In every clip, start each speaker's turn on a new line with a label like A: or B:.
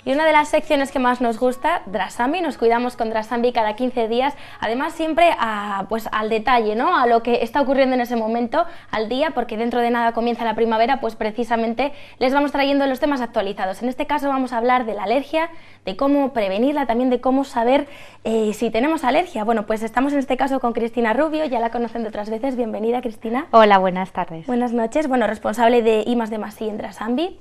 A: Y una de las secciones que más nos gusta, Drasambi, nos cuidamos con Drasambi cada 15 días, además siempre pues al detalle, ¿no? A lo que está ocurriendo en ese momento, al día, porque dentro de nada comienza la primavera, pues precisamente les vamos trayendo los temas actualizados. En este caso vamos a hablar de la alergia, de cómo prevenirla, también de cómo saber si tenemos alergia. Bueno, pues estamos en este caso con Cristina Rubio, ya la conocen de otras veces. Bienvenida, Cristina.
B: Hola, buenas tardes.
A: Buenas noches. Bueno, responsable de I+D+I en Drasambi.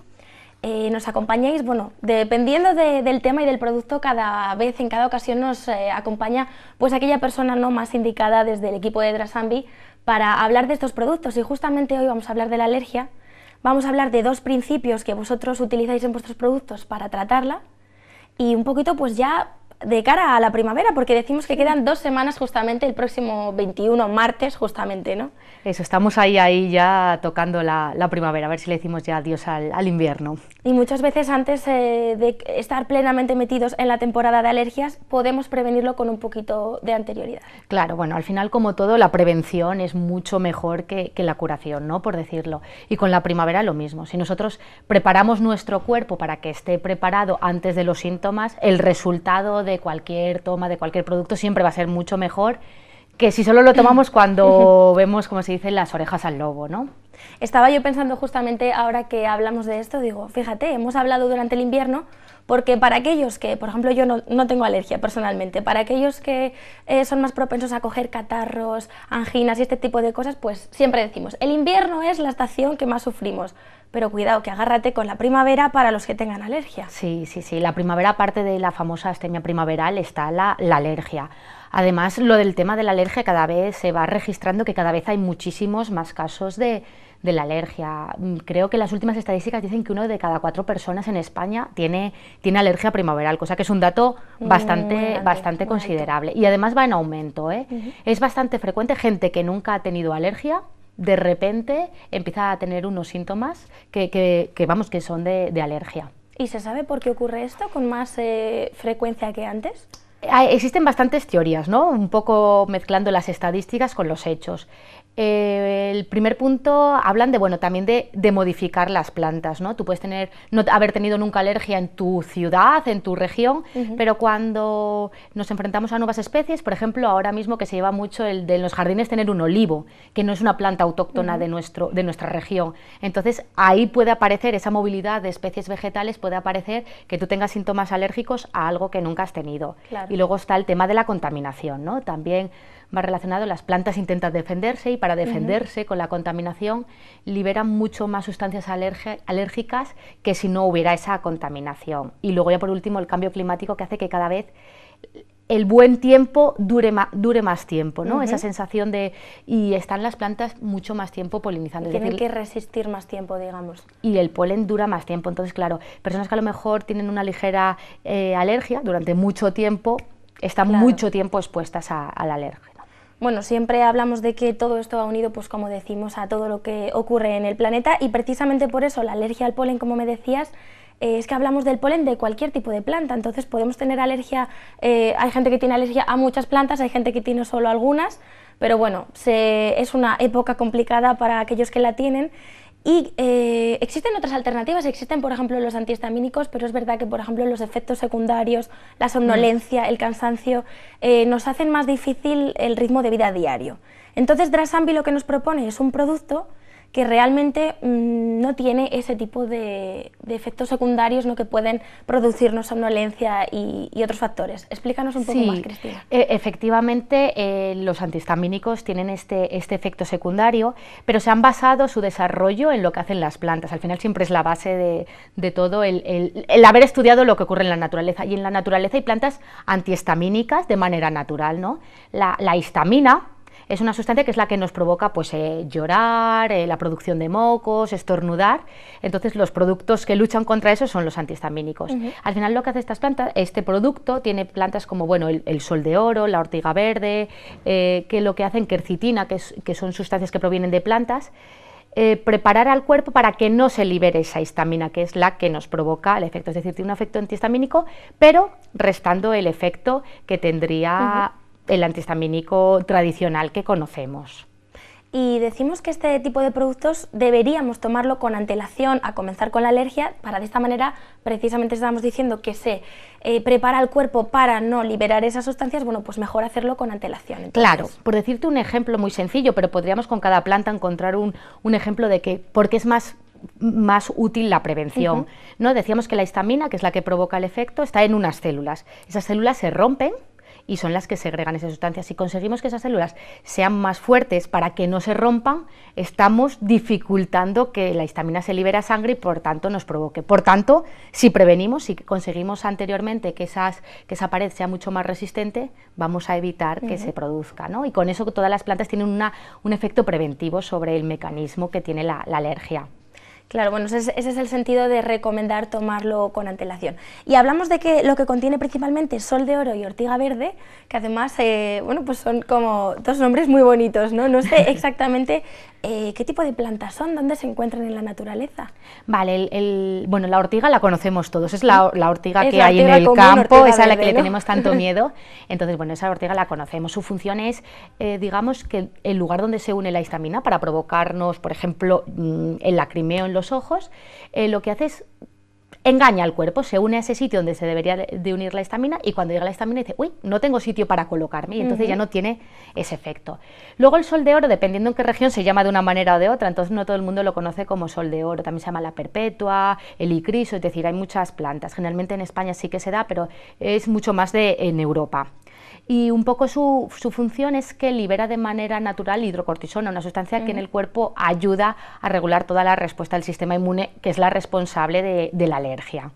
A: Nos acompañáis, bueno, dependiendo del tema y del producto, cada vez, en cada ocasión nos acompaña pues aquella persona no más indicada desde el equipo de Drasambi para hablar de estos productos, y justamente hoy vamos a hablar de la alergia. Vamos a hablar de dos principios que vosotros utilizáis en vuestros productos para tratarla y un poquito pues ya de cara a la primavera, porque decimos que quedan 2 semanas justamente, el próximo 21, martes justamente, ¿no?
B: Eso, estamos ahí ya tocando la primavera, a ver si le decimos ya adiós al invierno.
A: Y muchas veces antes de estar plenamente metidos en la temporada de alergias, podemos prevenirlo con un poquito de anterioridad.
B: Claro, bueno, al final, como todo, la prevención es mucho mejor que la curación, ¿no?, por decirlo. Y con la primavera lo mismo. Si nosotros preparamos nuestro cuerpo para que esté preparado antes de los síntomas, el resultado de cualquier toma, de cualquier producto, siempre va a ser mucho mejor que si solo lo tomamos cuando vemos, como se dice, las orejas al lobo, ¿no?
A: Estaba yo pensando justamente ahora que hablamos de esto, digo, fíjate, hemos hablado durante el invierno, porque para aquellos que, por ejemplo, yo no tengo alergia personalmente, para aquellos que son más propensos a coger catarros, anginas y este tipo de cosas, pues siempre decimos, el invierno es la estación que más sufrimos, pero cuidado, que agárrate con la primavera para los que tengan alergia.
B: Sí, la primavera, aparte de la famosa astemia primaveral, está la alergia. Además, lo del tema de la alergia cada vez se va registrando, que cada vez hay muchísimos más casos de la alergia. Creo que las últimas estadísticas dicen que 1 de cada 4 personas en España tiene alergia primaveral, cosa que es un dato bastante considerable. Y además va en aumento, ¿eh? Es bastante frecuente gente que nunca ha tenido alergia, de repente empieza a tener unos síntomas que son de alergia.
A: ¿Y se sabe por qué ocurre esto con más frecuencia que antes?
B: Existen bastantes teorías, ¿no?, un poco mezclando las estadísticas con los hechos. El primer punto, hablan también de modificar las plantas, ¿no? Tú puedes no haber tenido nunca alergia en tu ciudad, en tu región, pero cuando nos enfrentamos a nuevas especies, por ejemplo, ahora mismo que se lleva mucho el de en los jardines tener un olivo, que no es una planta autóctona de nuestra región. Entonces, ahí puede aparecer esa movilidad de especies vegetales, puede aparecer que tú tengas síntomas alérgicos a algo que nunca has tenido.
A: Claro.
B: Y luego está el tema de la contaminación, ¿no? También va relacionado, las plantas intentan defenderse y para defenderse con la contaminación liberan mucho más sustancias alérgicas que si no hubiera esa contaminación. Y luego ya por último el cambio climático, que hace que cada vez el buen tiempo dure más tiempo, ¿no? Esa sensación y están las plantas mucho más tiempo polinizando.
A: Tienen que resistir más tiempo, digamos.
B: Y el polen dura más tiempo, entonces claro, personas que a lo mejor tienen una ligera alergia durante mucho tiempo, están mucho tiempo expuestas al alérgeno.
A: Bueno, siempre hablamos de que todo esto va unido, pues como decimos, a todo lo que ocurre en el planeta, y precisamente por eso la alergia al polen, como me decías, es que hablamos del polen de cualquier tipo de planta. Entonces podemos tener alergia, hay gente que tiene alergia a muchas plantas, hay gente que tiene solo algunas, pero bueno, es una época complicada para aquellos que la tienen. Y existen otras alternativas, existen por ejemplo los antihistamínicos, pero es verdad que por ejemplo los efectos secundarios, la somnolencia, el cansancio, nos hacen más difícil el ritmo de vida diario. Entonces Drasambi lo que nos propone es un producto que realmente no tiene ese tipo de efectos secundarios, ¿no?, que pueden producirnos somnolencia y otros factores. Explícanos un poco más, Cristina.
B: Efectivamente, los antihistamínicos tienen este efecto secundario, pero se han basado su desarrollo en lo que hacen las plantas. Al final siempre es la base de todo el haber estudiado lo que ocurre en la naturaleza. Y en la naturaleza hay plantas antihistamínicas de manera natural, ¿no? La histamina es una sustancia que es la que nos provoca pues, llorar, la producción de mocos, estornudar. Entonces los productos que luchan contra eso son los antihistamínicos. Al final lo que hace estas plantas, este producto tiene plantas como el sol de oro, la ortiga verde, que lo que hacen quercitina, que son sustancias que provienen de plantas, preparar al cuerpo para que no se libere esa histamina, que es la que nos provoca el efecto. Es decir, tiene un efecto antihistamínico, pero restando el efecto que tendría el antihistamínico tradicional que conocemos.
A: y decimos que este tipo de productos deberíamos tomarlo con antelación a comenzar con la alergia, para de esta manera, precisamente estamos diciendo que se prepara el cuerpo para no liberar esas sustancias, bueno, pues mejor hacerlo con antelación. Entonces,
B: claro, por decirte un ejemplo muy sencillo, pero podríamos con cada planta encontrar un ejemplo de que, porque es más útil la prevención, ¿no? Decíamos que la histamina, que es la que provoca el efecto, está en unas células. Esas células se rompen y son las que segregan esas sustancias. Si conseguimos que esas células sean más fuertes para que no se rompan, estamos dificultando que la histamina se libere a sangre y por tanto nos provoque. Por tanto, si prevenimos, si conseguimos anteriormente que esa pared sea mucho más resistente, vamos a evitar que se produzca, ¿no? Y con eso todas las plantas tienen un efecto preventivo sobre el mecanismo que tiene la alergia.
A: Claro, bueno, ese es el sentido de recomendar tomarlo con antelación. Y hablamos de que lo que contiene principalmente es sol de oro y ortiga verde, que además, bueno, pues son como dos nombres muy bonitos, ¿no? No sé exactamente qué tipo de plantas son, dónde se encuentran en la naturaleza.
B: Vale, bueno, la ortiga la conocemos todos, es la ortiga que
A: la
B: hay en
A: ortiga
B: el
A: común,
B: campo,
A: ortiga
B: esa a la
A: verde,
B: que le
A: ¿no?
B: tenemos tanto miedo. Entonces, bueno, esa ortiga la conocemos. Su función es, digamos, que el lugar donde se une la histamina para provocarnos, por ejemplo, el lacrimeo en los ojos, lo que hace es engaña al cuerpo, se une a ese sitio donde se debería de unir la histamina y cuando llega la histamina dice, uy, no tengo sitio para colocarme y entonces ya no tiene ese efecto. Luego el sol de oro, dependiendo en qué región, se llama de una manera o de otra, entonces no todo el mundo lo conoce como sol de oro, también se llama la perpetua, el icriso, es decir, hay muchas plantas, generalmente en España sí que se da, pero es mucho más en Europa. Y un poco su función es que libera de manera natural hidrocortisona, una sustancia que en el cuerpo ayuda a regular toda la respuesta del sistema inmune, que es la responsable de la alergia.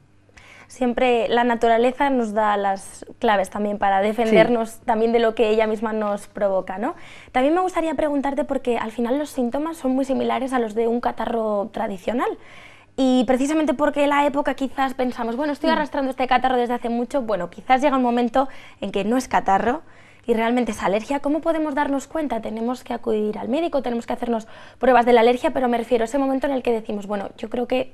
A: Siempre la naturaleza nos da las claves también para defendernos también de lo que ella misma nos provoca, ¿no? También me gustaría preguntarte, porque al final los síntomas son muy similares a los de un catarro tradicional. Y precisamente porque en la época quizás pensamos, bueno, estoy arrastrando este catarro desde hace mucho, bueno, quizás llega un momento en que no es catarro y realmente es alergia. ¿Cómo podemos darnos cuenta? Tenemos que acudir al médico, tenemos que hacernos pruebas de la alergia, pero me refiero a ese momento en el que decimos, bueno, yo creo que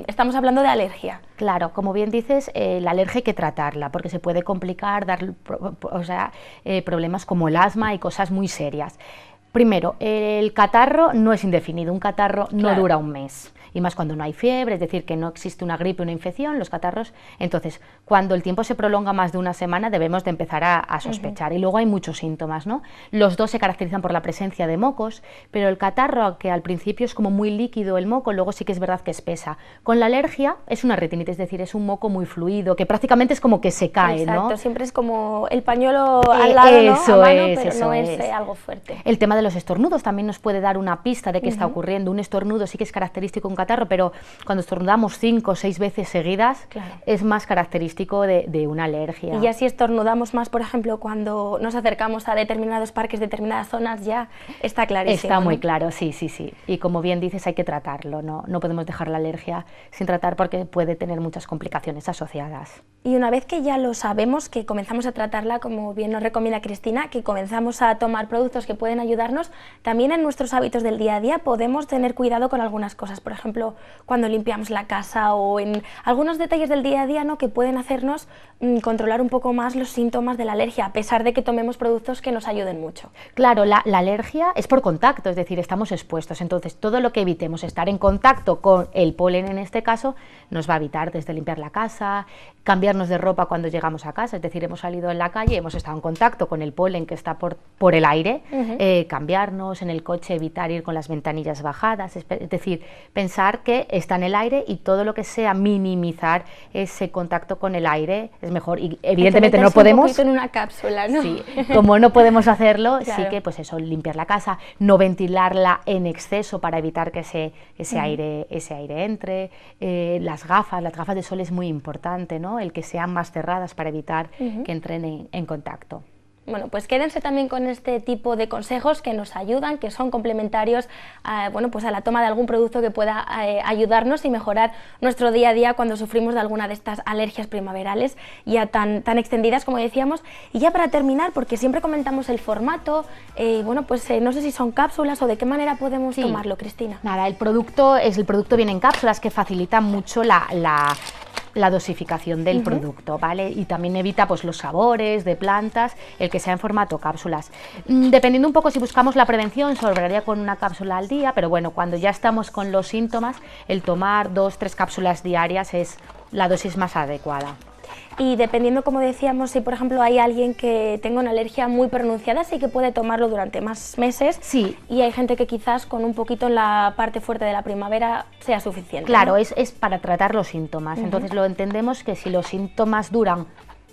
A: estamos hablando de alergia.
B: Claro, como bien dices, la alergia hay que tratarla porque se puede complicar, dar problemas como el asma y cosas muy serias. Primero, el catarro no es indefinido, un catarro no dura un mes. Y más cuando no hay fiebre, es decir, que no existe una gripe o una infección, los catarros. Entonces, cuando el tiempo se prolonga más de una semana, debemos de empezar a sospechar. Y luego hay muchos síntomas, ¿no? Los dos se caracterizan por la presencia de mocos, pero el catarro, que al principio es como muy líquido el moco, luego sí que es verdad que espesa. Con la alergia es una retinitis, es decir, es un moco muy fluido, que prácticamente es como que se cae,
A: Exacto,
B: ¿no?
A: siempre es como el pañuelo al lado, ¿no?
B: Eso
A: A mano,
B: es,
A: pero
B: eso
A: no
B: es.
A: es algo fuerte.
B: El tema de los estornudos también nos puede dar una pista de qué está ocurriendo. Un estornudo sí que es característico de un catarro, pero cuando estornudamos 5 o 6 veces seguidas, es más característico de una alergia.
A: Y ya si estornudamos más, por ejemplo, cuando nos acercamos a determinados parques, determinadas zonas, ya está clarísimo.
B: Está muy
A: ¿no?
B: claro, sí. Y como bien dices, hay que tratarlo, no podemos dejar la alergia sin tratar porque puede tener muchas complicaciones asociadas.
A: Y una vez que ya lo sabemos, que comenzamos a tratarla, como bien nos recomienda Cristina, que comenzamos a tomar productos que pueden ayudarnos, también en nuestros hábitos del día a día podemos tener cuidado con algunas cosas. Por ejemplo, cuando limpiamos la casa o en algunos detalles del día a día, ¿no?, que pueden hacernos controlar un poco más los síntomas de la alergia, a pesar de que tomemos productos que nos ayuden mucho.
B: Claro, la alergia es por contacto, es decir, estamos expuestos, entonces todo lo que evitemos estar en contacto con el polen en este caso nos va a evitar desde limpiar la casa, cambiarnos de ropa cuando llegamos a casa, es decir, hemos salido en la calle, hemos estado en contacto con el polen que está por el aire, cambiarnos en el coche, evitar ir con las ventanillas bajadas, es decir, pensar que está en el aire y todo lo que sea minimizar ese contacto con el aire es mejor. Y evidentemente no podemos...
A: un poquito en una cápsula, ¿no?
B: Sí, como no podemos hacerlo,
A: Claro.
B: sí que pues eso, limpiar la casa, no ventilarla en exceso para evitar que ese aire entre, las gafas de sol es muy importante, ¿no? El que sean más cerradas para evitar que entren en contacto.
A: Bueno, pues quédense también con este tipo de consejos que nos ayudan, que son complementarios bueno, pues a la toma de algún producto que pueda ayudarnos y mejorar nuestro día a día cuando sufrimos de alguna de estas alergias primaverales ya tan extendidas, como decíamos. Y ya para terminar, porque siempre comentamos el formato, bueno, pues no sé si son cápsulas o de qué manera podemos tomarlo, Cristina.
B: Nada, el producto viene en cápsulas que facilitan mucho la dosificación del producto, ¿vale? Y también evita pues los sabores de plantas, el que sea en formato cápsulas. Dependiendo un poco si buscamos la prevención, sobraría con una cápsula al día, pero bueno, cuando ya estamos con los síntomas, el tomar 2-3 cápsulas diarias es la dosis más adecuada.
A: Y dependiendo, como decíamos, si por ejemplo hay alguien que tenga una alergia muy pronunciada, sí que puede tomarlo durante más meses.
B: Sí.
A: Y hay gente que quizás con un poquito en la parte fuerte de la primavera sea suficiente.
B: Claro,
A: ¿no?
B: es para tratar los síntomas. Entonces lo entendemos que si los síntomas duran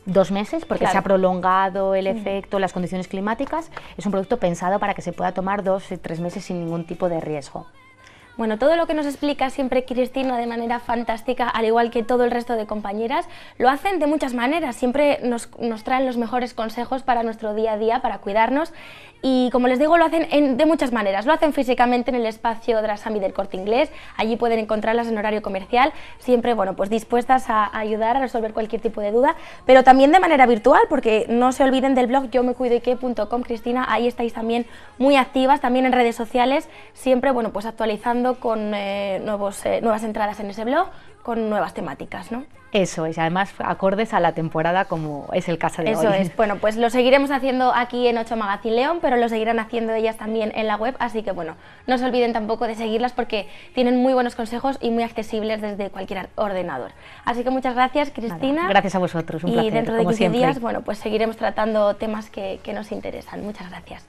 B: 2 meses, porque se ha prolongado el efecto, las condiciones climáticas, es un producto pensado para que se pueda tomar 2-3 meses sin ningún tipo de riesgo.
A: Bueno, todo lo que nos explica siempre Cristina de manera fantástica, al igual que todo el resto de compañeras, lo hacen de muchas maneras, siempre nos traen los mejores consejos para nuestro día a día, para cuidarnos, y como les digo, lo hacen de muchas maneras. Lo hacen físicamente en el espacio Drasami del Corte Inglés, allí pueden encontrarlas en horario comercial, siempre bueno, pues dispuestas a ayudar a resolver cualquier tipo de duda, pero también de manera virtual, porque no se olviden del blog yomecuidoyque.com, Cristina, ahí estáis también muy activas, también en redes sociales, siempre bueno, pues actualizando con nuevas entradas en ese blog, con nuevas temáticas, ¿no?
B: Eso es, además acordes a la temporada como es el caso de hoy.
A: Eso es, bueno, pues lo seguiremos haciendo aquí en 8 Magazine León, pero lo seguirán haciendo ellas también en la web, así que bueno, no se olviden tampoco de seguirlas porque tienen muy buenos consejos y muy accesibles desde cualquier ordenador. Así que muchas gracias, Cristina.
B: Nada, gracias a vosotros, un placer,
A: y dentro de
B: como
A: 15
B: siempre.
A: días, bueno, pues seguiremos tratando temas que nos interesan. Muchas gracias.